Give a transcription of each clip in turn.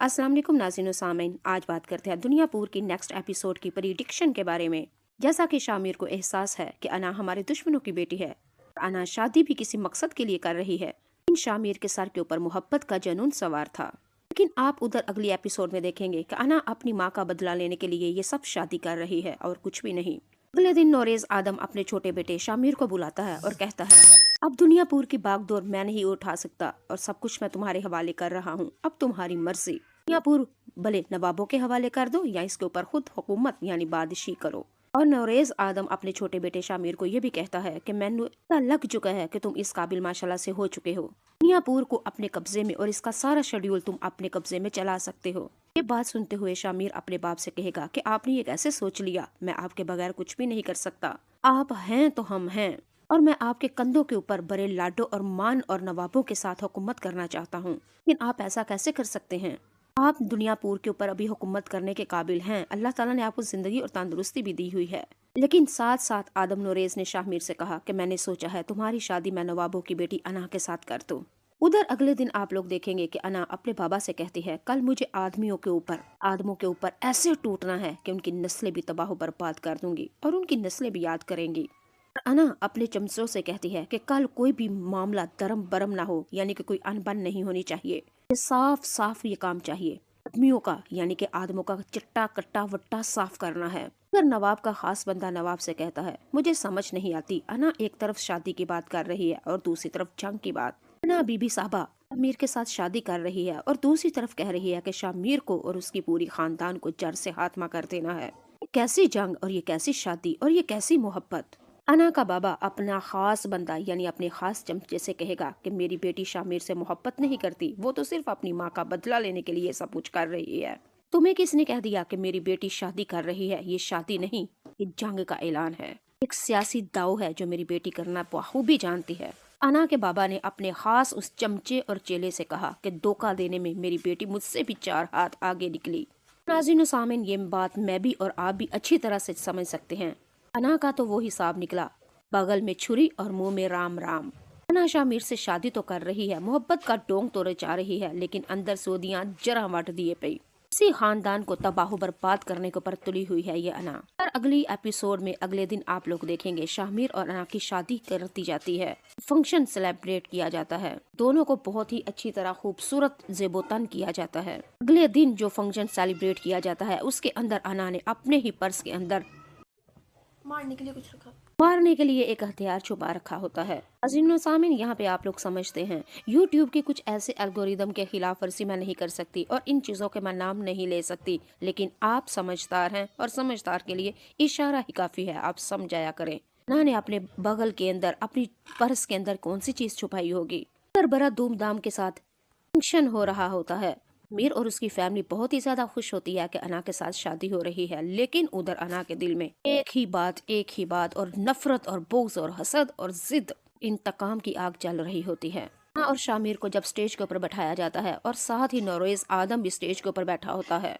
अस्सलाम वालेकुम नाज़रीन व सामीन। आज बात करते हैं दुनियापुर की नेक्स्ट एपिसोड की प्रिडिक्शन के बारे में। जैसा कि शामिर को एहसास है कि अना हमारे दुश्मनों की बेटी है, अना शादी भी किसी मकसद के लिए कर रही है, इन शामिर के सर के ऊपर मोहब्बत का जनून सवार था। लेकिन आप उधर अगली एपिसोड में देखेंगे कि अना अपनी माँ का बदला लेने के लिए ये सब शादी कर रही है और कुछ भी नहीं। अगले दिन नोरेज आदम अपने छोटे बेटे शामिर को बुलाता है और कहता है, अब दुनियापुर की बागडोर मैं नहीं उठा सकता और सब कुछ मैं तुम्हारे हवाले कर रहा हूँ। अब तुम्हारी मर्जी। दुनियापुर भले नवाबों के हवाले कर दो या इसके ऊपर खुद हुकूमत यानी बादशाही करो। और नोरेज आदम अपने छोटे बेटे शामिर को ये भी कहता है कि मैंने पता लग चुका है कि तुम इस काबिल माशाल्लाह से हो चुके हो। दुनियापुर को अपने कब्जे में और इसका सारा शेड्यूल तुम अपने कब्जे में चला सकते हो। ये बात सुनते हुए शामिर अपने बाप से कहेगा कि आपने ये कैसे सोच लिया, मैं आपके बगैर कुछ भी नहीं कर सकता। आप हैं तो हम हैं और मैं आपके कंधों के ऊपर बड़े लाडो और मान और नवाबों के साथ हुकूमत करना चाहता हूँ। लेकिन आप ऐसा कैसे कर सकते हैं? आप दुनियापुर के ऊपर अभी हुकूमत करने के काबिल हैं। अल्लाह ताला ने आपको जिंदगी और तंदुरुस्ती भी दी हुई है। लेकिन साथ साथ आदम नोरेज ने शामिर से कहा कि मैंने सोचा है तुम्हारी शादी मैं नवाबों की बेटी अना के साथ कर दूं। उधर अगले दिन आप लोग देखेंगे कि अना अपने बाबा से कहती है, कल मुझे आदमों के ऊपर ऐसे टूटना है कि उनकी नस्लें भी तबाह बर्बाद कर दूंगी और उनकी नस्लें भी याद करेंगी। अना अपने चमचों से कहती है कि कल कोई भी मामला दरम बरम ना हो, यानी कि कोई अनबन नहीं होनी चाहिए। ये साफ साफ ये काम चाहिए। आदमियों का यानी कि आदमों का चिट्टा कट्टा वट्टा साफ करना है। अगर नवाब का खास बंदा नवाब से कहता है, मुझे समझ नहीं आती, अना एक तरफ शादी की बात कर रही है और दूसरी तरफ जंग की बात। अना बीबी साहबा शामिर के साथ शादी कर रही है और दूसरी तरफ कह रही है कि शामिर को और उसकी पूरी खानदान को जड़ से हाथमा कर देना है। ये कैसी जंग और ये कैसी शादी और ये कैसी मोहब्बत। अना का बाबा अपना खास बंदा यानी अपने खास चमचे से कहेगा कि मेरी बेटी शामिर से मोहब्बत नहीं करती, वो तो सिर्फ अपनी माँ का बदला लेने के लिए सब कुछ कर रही है। तुम्हें किसने कह दिया कि मेरी बेटी शादी कर रही है? ये शादी नहीं, ये जंग का ऐलान है। एक सियासी दाव है जो मेरी बेटी करना बखूबी जानती है। अना के बाबा ने अपने खास उस चमचे और चेले से कहा कि धोखा देने में मेरी बेटी मुझसे भी 4 हाथ आगे निकली। नाज़रीन सामीन, ये बात मैं भी और आप भी अच्छी तरह से समझ सकते हैं। अना का तो वो हिसाब निकला, बगल में छुरी और मुंह में राम राम। अना शामिर से शादी तो कर रही है, मोहब्बत का डोंग तो रचा रही है, लेकिन अंदर सोदियां जरा वट दिए पई। इसी खानदान को तबाह बर्बाद करने के ऊपर तुली हुई है ये अना। और अगली एपिसोड में अगले दिन आप लोग देखेंगे शामिर और अना की शादी करती जाती है। फंक्शन सेलिब्रेट किया जाता है, दोनों को बहुत ही अच्छी तरह खूबसूरत जेबोतन किया जाता है। अगले दिन जो फंक्शन सेलिब्रेट किया जाता है उसके अंदर अना ने अपने ही पर्स के अंदर मारने के लिए एक हथियार छुपा रखा होता है। अजीम सामीन, यहाँ पे आप लोग समझते हैं यूट्यूब के कुछ ऐसे एल्गोरिदम के खिलाफ वर्जी मैं नहीं कर सकती और इन चीजों के मैं नाम नहीं ले सकती, लेकिन आप समझदार हैं और समझदार के लिए इशारा ही काफी है, आप समझाया करें। ने अपने बगल के अंदर अपनी पर्स के अंदर कौन सी चीज छुपाई होगी। बड़ा धूमधाम के साथ फंक्शन हो रहा होता है। मीर और उसकी फैमिली बहुत ही ज्यादा खुश होती है कि अना के साथ शादी हो रही है, लेकिन उधर अना के दिल में एक ही बात और नफरत और बोझ और हसद और जिद, इंतकाम की आग जल रही होती है। अना और शामिर को जब स्टेज के ऊपर बैठाया जाता है और साथ ही नोरेज आदम भी स्टेज के ऊपर बैठा होता है,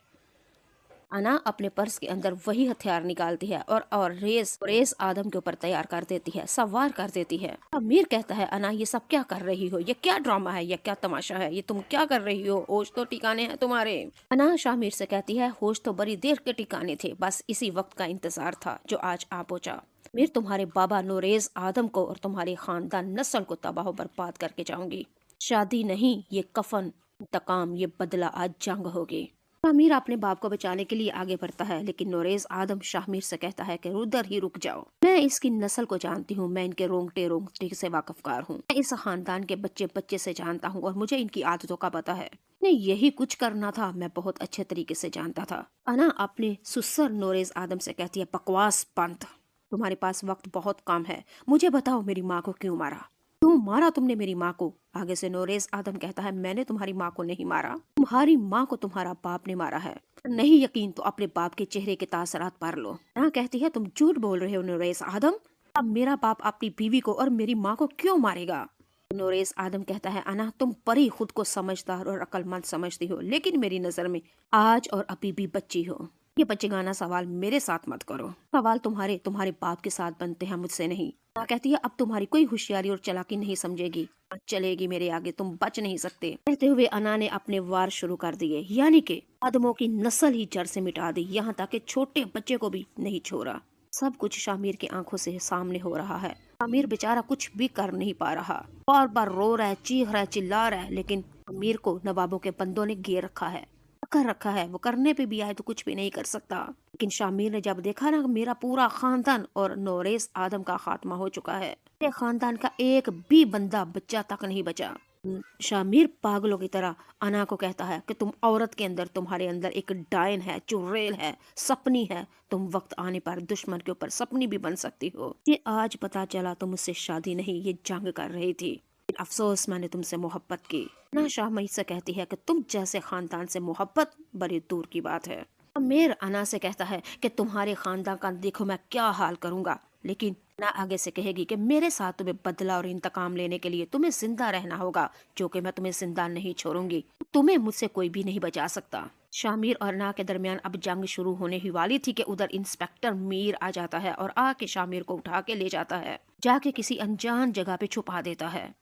अना अपने पर्स के अंदर वही हथियार निकालती है और रेस आदम के ऊपर तैयार कर देती है, सवार कर देती है। अमीर कहता है, अना ये सब क्या कर रही हो, ये क्या ड्रामा है, ये क्या तमाशा है, ये तुम क्या कर रही हो, होश तो ठिकाने हैं तुम्हारे। अना शामिर से कहती है, होश तो बड़ी देर के ठिकाने थे, बस इसी वक्त का इंतजार था जो आज आ पहुंचा। मीर तुम्हारे बाबा नोरेज आदम को और तुम्हारी खानदान नस्ल को तबाह बर्बाद करके जाऊंगी। शादी नहीं, ये कफन, इंतकाम, ये बदला, आज जंग होगी। शामिर अपने बाप को बचाने के लिए आगे बढ़ता है, लेकिन नोरेज आदम शामिर से कहता है कि उधर ही रुक जाओ, मैं इसकी नस्ल को जानती हूँ, मैं इनके रोंगटे से वाकिफकार हूँ, मैं इस खानदान के बच्चे से जानता हूँ और मुझे इनकी आदतों का पता है। नहीं, यही कुछ करना था, मैं बहुत अच्छे तरीके से जानता था। अना अपने सुसर नोरेज आदम से कहती है, बकवास बंद, तुम्हारे पास वक्त बहुत कम है, मुझे बताओ मेरी माँ को क्यों मारा, क्यों मारा तुमने मेरी माँ को। आगे से नोरेज आदम कहता है, मैंने तुम्हारी माँ को नहीं मारा, तुम्हारी माँ को तुम्हारा बाप ने मारा है। नहीं यकीन तो अपने बाप के चेहरे के तासरात पढ़ लो। ना कहती है, तुम झूठ बोल रहे हो नोरेज आदम, अब मेरा बाप अपनी बीवी को और मेरी माँ को क्यों मारेगा। नोरेज आदम कहता है, अना तुम बड़ी खुद को समझदार और अक्लमंद समझती हो, लेकिन मेरी नजर में आज और अभी भी बच्ची हो। ये बच्चेगाना सवाल मेरे साथ मत करो। सवाल तुम्हारे बाप के साथ बनते हैं, मुझसे नहीं। माँ कहती है अब तुम्हारी कोई होशियारी और चालाकी नहीं समझेगी, चलेगी मेरे आगे, तुम बच नहीं सकते। कहते हुए अना ने अपने वार शुरू कर दिए, यानी कि आदमों की नस्ल ही जड़ से मिटा दी, यहाँ तक कि छोटे बच्चे को भी नहीं छोड़ा। सब कुछ शामिर की आंखों से सामने हो रहा है। शामिर बेचारा कुछ भी कर नहीं पा रहा, बार बार रो रहा है, चीख रहा है, चिल्ला रहा है, लेकिन अमीर को नवाबों के बंदों ने घेर रखा है, कर रखा है। वो करने पे भी आए तो कुछ भी नहीं कर सकता। लेकिन शामिर ने जब देखा ना मेरा पूरा खानदान और नौरेस आदम का खात्मा हो चुका है, मेरे खानदान का एक भी बंदा बच्चा तक नहीं बचा, शामिर पागलों की तरह अना को कहता है कि तुम औरत के अंदर, तुम्हारे अंदर एक डायन है, चुड़ैल है, सपनी है। तुम वक्त आने पर दुश्मन के ऊपर सपनी भी बन सकती हो। ये आज पता चला तुम मुझसे शादी नहीं, ये जंग कर रही थी। अफसोस मैंने तुमसे मोहब्बत की। ना शाह मई से कहती है कि तुम जैसे खानदान से मोहब्बत बड़ी दूर की बात है। अमीर अना से कहता है कि तुम्हारे खानदान का देखो मैं क्या हाल करूंगा, लेकिन ना आगे से कहेगी कि मेरे साथ तुम्हें बदला और इंतकाम लेने के लिए तुम्हें जिंदा रहना होगा, जो कि मैं तुम्हें जिंदा नहीं छोड़ूंगी। तुम्हें मुझसे कोई भी नहीं बचा सकता। शामिर और ना के दरमियान अब जंग शुरू होने ही वाली थी कि उधर इंस्पेक्टर मीर आ जाता है और आके शामिर को उठा के ले जाता है, जाके किसी अनजान जगह पे छुपा देता है।